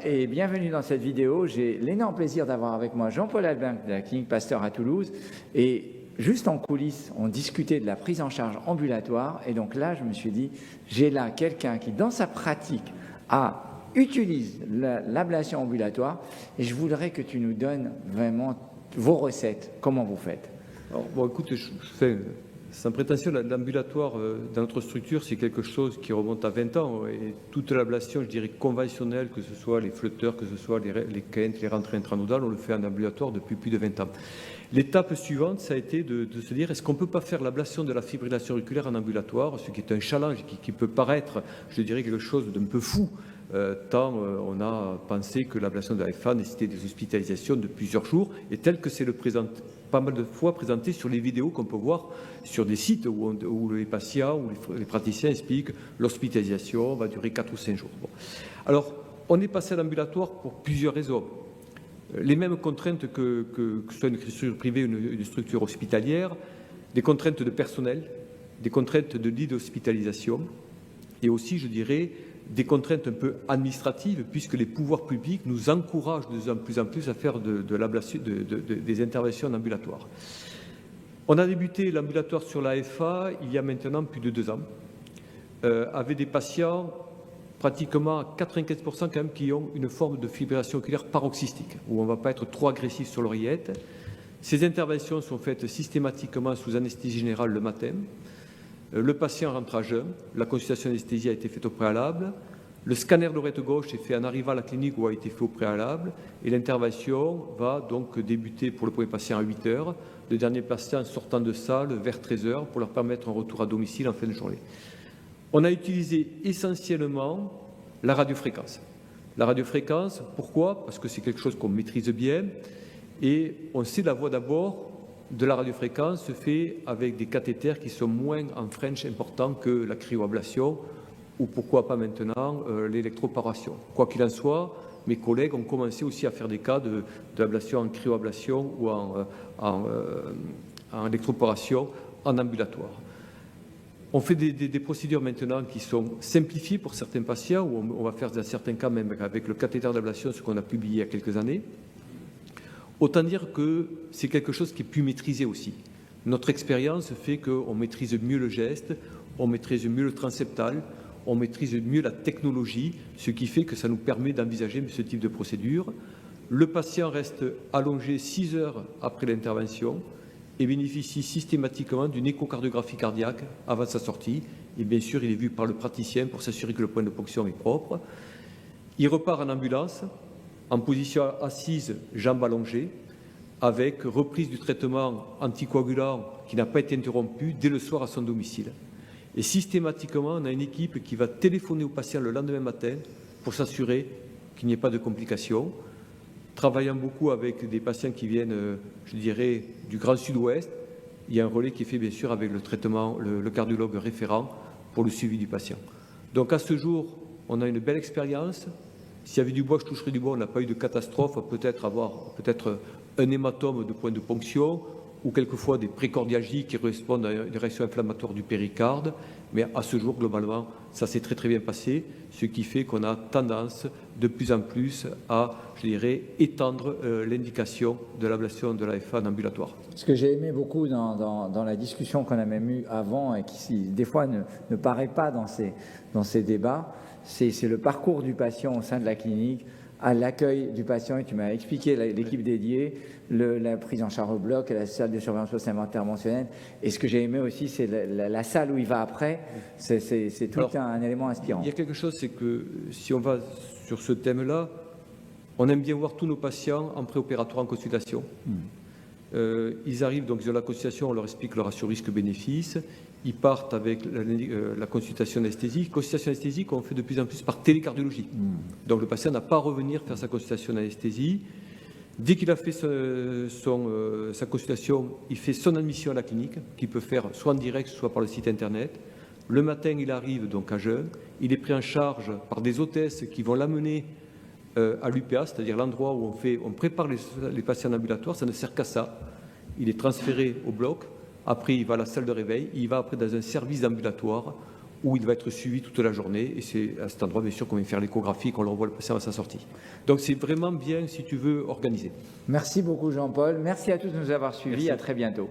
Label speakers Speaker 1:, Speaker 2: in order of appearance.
Speaker 1: et bienvenue dans cette vidéo. J'ai l'énorme plaisir d'avoir avec moi Jean-Paul Albin de la clinique Pasteur à Toulouse. Et juste en coulisses, on discutait de la prise en charge ambulatoire. Et donc là, je me suis dit, j'ai là quelqu'un qui, dans sa pratique, utilise l'ablation ambulatoire. Et je voudrais que tu nous donnes vraiment vos recettes. Comment vous faites?
Speaker 2: Alors, bon, écoute, sans prétention, l'ambulatoire dans notre structure, c'est quelque chose qui remonte à 20 ans. Et toute l'ablation, je dirais, conventionnelle, que ce soit les flotteurs, que ce soit les quintes, les rentrées intranodales, on le fait en ambulatoire depuis plus de 20 ans. L'étape suivante, ça a été de se dire, est-ce qu'on ne peut pas faire l'ablation de la fibrillation auriculaire en ambulatoire, ce qui est un challenge qui peut paraître, je dirais, quelque chose d'un peu fou, tant on a pensé que l'ablation de la FA nécessitait des hospitalisations de plusieurs jours, et tel que c'est pas mal de fois présenté sur les vidéos qu'on peut voir sur des sites où les patients ou les praticiens expliquent l'hospitalisation va durer 4 ou 5 jours. Bon. Alors, on est passé à l'ambulatoire pour plusieurs raisons. Les mêmes contraintes que ce soit une structure privée ou une structure hospitalière, des contraintes de personnel, des contraintes de lit d'hospitalisation et aussi, je dirais, des contraintes un peu administratives, puisque les pouvoirs publics nous encouragent de plus en plus à faire des interventions en ambulatoire. On a débuté l'ambulatoire sur l'AFA il y a maintenant plus de 2 ans, avec des patients pratiquement 95% quand même qui ont une forme de fibrillation oculaire paroxystique, où on ne va pas être trop agressif sur l'oreillette. Ces interventions sont faites systématiquement sous anesthésie générale le matin. Le patient rentre à jeun, la consultation d'anesthésie a été faite au préalable, le scanner de l'oreille gauche est fait en arrivant à la clinique ou a été fait au préalable, et l'intervention va donc débuter pour le premier patient à 8 heures, le dernier patient sortant de salle vers 13 heures pour leur permettre un retour à domicile en fin de journée. On a utilisé essentiellement la radiofréquence. La radiofréquence, pourquoi? Parce que c'est quelque chose qu'on maîtrise bien, et on sait la voie d'abord de la radiofréquence se fait avec des cathéters qui sont moins en French importants que la cryoablation ou pourquoi pas maintenant l'électroporation. Quoi qu'il en soit, mes collègues ont commencé aussi à faire des cas d'ablation en cryoablation ou en électroporation en ambulatoire. On fait des procédures maintenant qui sont simplifiées pour certains patients, où on va faire dans certains cas même avec le cathéter d'ablation, ce qu'on a publié il y a quelques années. Autant dire que c'est quelque chose qui est plus maîtrisé aussi. Notre expérience fait qu'on maîtrise mieux le geste, on maîtrise mieux le transeptal, on maîtrise mieux la technologie, ce qui fait que ça nous permet d'envisager ce type de procédure. Le patient reste allongé 6 heures après l'intervention et bénéficie systématiquement d'une échocardiographie cardiaque avant sa sortie. Et bien sûr, il est vu par le praticien pour s'assurer que le point de ponction est propre. Il repart en ambulance, en position assise, jambes allongées, avec reprise du traitement anticoagulant qui n'a pas été interrompu dès le soir à son domicile. Et systématiquement, on a une équipe qui va téléphoner au patient le lendemain matin pour s'assurer qu'il n'y ait pas de complications. Travaillant beaucoup avec des patients qui viennent, je dirais, du Grand Sud-Ouest, il y a un relais qui est fait bien sûr avec le traitement, le cardiologue référent pour le suivi du patient. Donc à ce jour, on a une belle expérience. S'il y avait du bois, je toucherais du bois, on n'a pas eu de catastrophe, peut-être un hématome de point de ponction ou quelquefois des précordialgies qui correspondent à une réaction inflammatoire du péricarde. Mais à ce jour, globalement, ça s'est très très bien passé, ce qui fait qu'on a tendance de plus en plus à, je dirais, étendre l'indication de l'ablation de l'AFA en ambulatoire.
Speaker 1: Ce que j'ai aimé beaucoup dans la discussion qu'on a même eue avant et qui, des fois, ne paraît pas dans ces débats, c'est le parcours du patient au sein de la clinique, à l'accueil du patient, et tu m'as expliqué l'équipe dédiée, la prise en charge au bloc, la salle de surveillance post-inventaire interventionnelle. Et ce que j'ai aimé aussi, c'est la salle où il va après. C'est tout un élément inspirant.
Speaker 2: Il y a quelque chose, c'est que si on va sur ce thème-là, on aime bien voir tous nos patients en préopératoire en consultation. Ils arrivent, donc ils ont la consultation, on leur explique le ratio risque-bénéfice. Ils partent avec la consultation anesthésique. Consultation anesthésique, on fait de plus en plus par télécardiologie. Donc le patient n'a pas à revenir faire sa consultation d'anesthésie. Dès qu'il a fait sa consultation, il fait son admission à la clinique, qu'il peut faire soit en direct, soit par le site internet. Le matin, il arrive donc à jeun. Il est pris en charge par des hôtesses qui vont l'amener à l'UPA, c'est-à-dire l'endroit où on prépare les patients ambulatoires. Ça ne sert qu'à ça. Il est transféré au bloc. Après, il va à la salle de réveil. Il va après dans un service d'ambulatoire où il va être suivi toute la journée. Et c'est à cet endroit, bien sûr, qu'on vient faire l'échographie, qu'on le revoit le patient à sa sortie. Donc c'est vraiment bien, si tu veux, organisé.
Speaker 1: Merci beaucoup Jean-Paul. Merci à tous de nous avoir suivis.
Speaker 2: Merci.
Speaker 1: À très bientôt.